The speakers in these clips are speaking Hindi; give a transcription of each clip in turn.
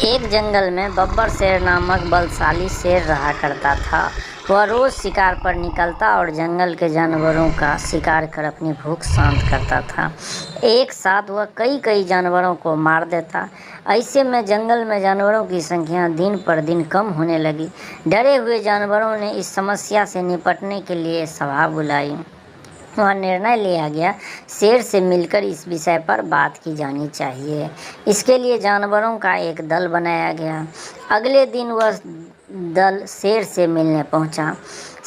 एक जंगल में बब्बर शेर नामक बलशाली शेर रहा करता था। वह रोज़ शिकार पर निकलता और जंगल के जानवरों का शिकार कर अपनी भूख शांत करता था। एक साथ वह कई जानवरों को मार देता। ऐसे में जंगल में जानवरों की संख्या दिन पर दिन कम होने लगी। डरे हुए जानवरों ने इस समस्या से निपटने के लिए सभा बुलाई। वहाँ निर्णय लिया गया, शेर से मिलकर इस विषय पर बात की जानी चाहिए। इसके लिए जानवरों का एक दल बनाया गया। अगले दिन वह दल शेर से मिलने पहुंचा।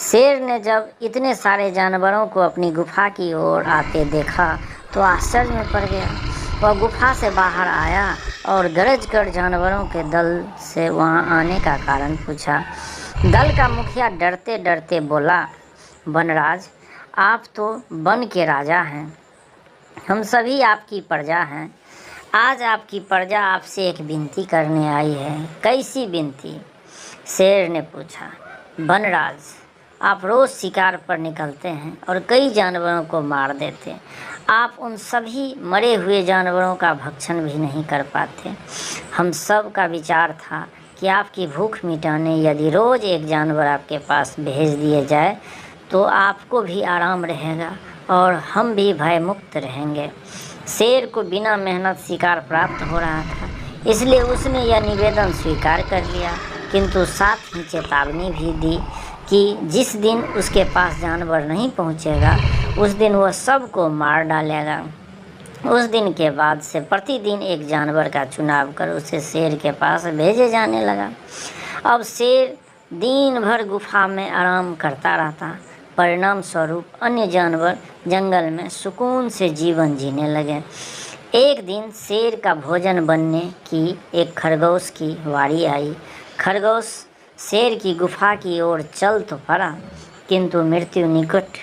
शेर ने जब इतने सारे जानवरों को अपनी गुफा की ओर आते देखा तो आश्चर्य में पड़ गया। वह गुफा से बाहर आया और गरज कर जानवरों के दल से वहां आने का कारण पूछा। दल का मुखिया डरते डरते बोला, वनराज, आप तो वन के राजा हैं, हम सभी आपकी प्रजा हैं। आज आपकी प्रजा आपसे एक विनती करने आई है। कैसी विनती? शेर ने पूछा। वनराज, आप रोज़ शिकार पर निकलते हैं और कई जानवरों को मार देते। आप उन सभी मरे हुए जानवरों का भक्षण भी नहीं कर पाते। हम सब का विचार था कि आपकी भूख मिटाने यदि रोज़ एक जानवर आपके पास भेज दिए जाए तो आपको भी आराम रहेगा और हम भी भय मुक्त रहेंगे। शेर को बिना मेहनत शिकार प्राप्त हो रहा था, इसलिए उसने यह निवेदन स्वीकार कर लिया, किंतु साथ ही चेतावनी भी दी कि जिस दिन उसके पास जानवर नहीं पहुंचेगा उस दिन वह सबको मार डालेगा। उस दिन के बाद से प्रतिदिन एक जानवर का चुनाव कर उसे शेर के पास भेजे जाने लगा। अब शेर दिन भर गुफा में आराम करता रहता। परिणाम स्वरूप अन्य जानवर जंगल में सुकून से जीवन जीने लगे। एक दिन शेर का भोजन बनने की एक खरगोश की बारी आई। खरगोश शेर की गुफा की ओर चल तो पड़ा, किंतु मृत्यु निकट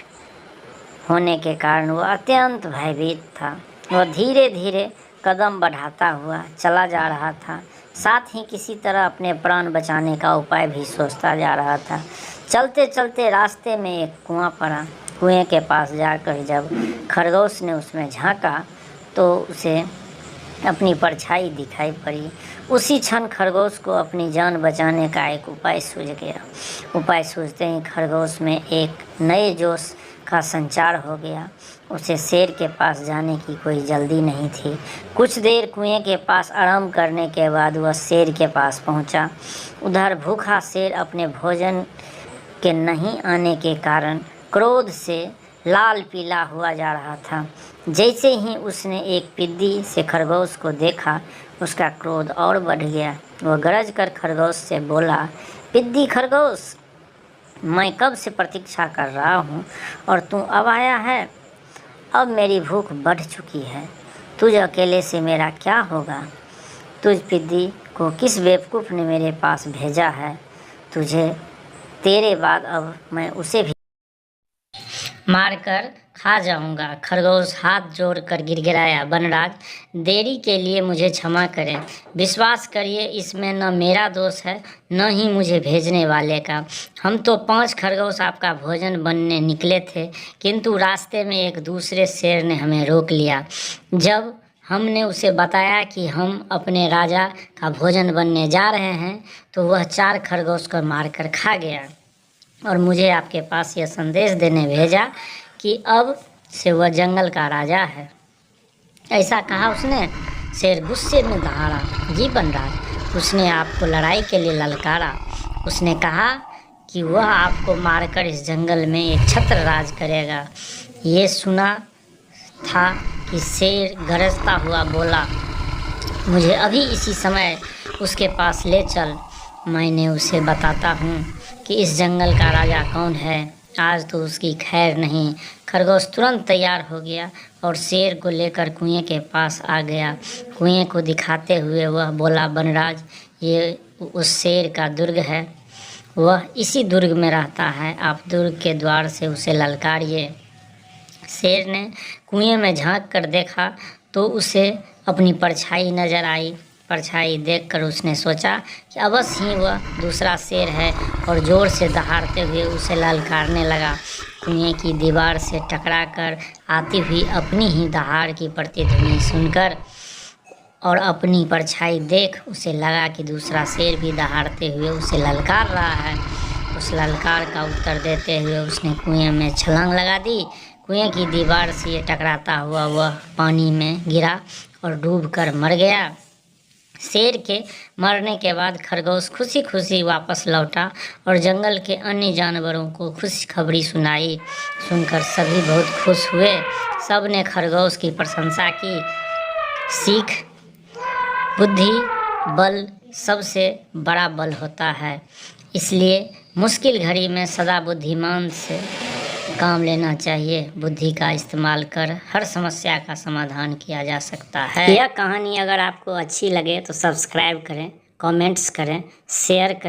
होने के कारण वह अत्यंत भयभीत था। वह धीरे धीरे कदम बढ़ाता हुआ चला जा रहा था, साथ ही किसी तरह अपने प्राण बचाने का उपाय भी सोचता जा रहा था। चलते चलते रास्ते में एक कुआं पड़ा। कुएं के पास जाकर जब खरगोश ने उसमें झांका तो उसे अपनी परछाई दिखाई पड़ी। उसी क्षण खरगोश को अपनी जान बचाने का एक उपाय सूझ गया। उपाय सूझते ही खरगोश में एक नए जोश का संचार हो गया। उसे शेर के पास जाने की कोई जल्दी नहीं थी। कुछ देर कुएं के पास आराम करने के बाद वह शेर के पास पहुंचा। उधर भूखा शेर अपने भोजन के नहीं आने के कारण क्रोध से लाल पीला हुआ जा रहा था। जैसे ही उसने एक पिद्दी से खरगोश को देखा, उसका क्रोध और बढ़ गया। वह गरज कर खरगोश से बोला, पिद्दी खरगोश, मैं कब से प्रतीक्षा कर रहा हूँ और तू अब आया है। अब मेरी भूख बढ़ चुकी है। तुझ अकेले से मेरा क्या होगा? तुझ पिद्दी को किस बेवकूफ़ ने मेरे पास भेजा है? तुझे तेरे बाद अब मैं उसे भी मारकर खा जाऊंगा। खरगोश हाथ जोड़कर गिड़गिड़ाया, वनराज, देरी के लिए मुझे क्षमा करें। विश्वास करिए, इसमें न मेरा दोष है न ही मुझे भेजने वाले का। हम तो 5 खरगोश आपका भोजन बनने निकले थे, किंतु रास्ते में एक दूसरे शेर ने हमें रोक लिया। जब हमने उसे बताया कि हम अपने राजा का भोजन बनने जा रहे हैं तो वह 4 खरगोश को मारकर खा गया और मुझे आपके पास यह संदेश देने भेजा कि अब से वह जंगल का राजा है। ऐसा कहा उसने। शेर गुस्से में दहाड़ा, जी वनराज, उसने आपको लड़ाई के लिए ललकारा। उसने कहा कि वह आपको मारकर इस जंगल में एक छत्र राज करेगा। ये सुना था कि शेर गरजता हुआ बोला, मुझे अभी इसी समय उसके पास ले चल, मैंने उसे बताता हूँ कि इस जंगल का राजा कौन है। आज तो उसकी खैर नहीं। खरगोश तुरंत तैयार हो गया और शेर को लेकर कुएं के पास आ गया। कुएं को दिखाते हुए वह बोला, वनराज, ये उस शेर का दुर्ग है। वह इसी दुर्ग में रहता है। आप दुर्ग के द्वार से उसे ललकारिए। शेर ने कुएं में झांक कर देखा तो उसे अपनी परछाई नजर आई। परछाई देखकर उसने सोचा कि अवश्य ही वह दूसरा शेर है और ज़ोर से दहाड़ते हुए उसे ललकारने लगा। कुएं की दीवार से टकराकर आती हुई अपनी ही दहाड़ की प्रतिध्वनि सुनकर और अपनी परछाई देख उसे लगा कि दूसरा शेर भी दहाड़ते हुए उसे ललकार रहा है। उस ललकार का उत्तर देते हुए उसने कुएं में छलांग लगा दी। कुएं की दीवार से ये टकराता हुआ वह पानी में गिरा और डूबकर मर गया। शेर के मरने के बाद खरगोश खुशी खुशी वापस लौटा और जंगल के अन्य जानवरों को खुशखबरी सुनाई। सुनकर सभी बहुत खुश हुए। सब ने खरगोश की प्रशंसा की। सीख: बुद्धि बल सबसे बड़ा बल होता है, इसलिए मुश्किल घड़ी में सदा बुद्धिमान से काम लेना चाहिए। बुद्धि का इस्तेमाल कर हर समस्या का समाधान किया जा सकता है। यह कहानी अगर आपको अच्छी लगे तो सब्सक्राइब करें, कमेंट्स करें, शेयर करें।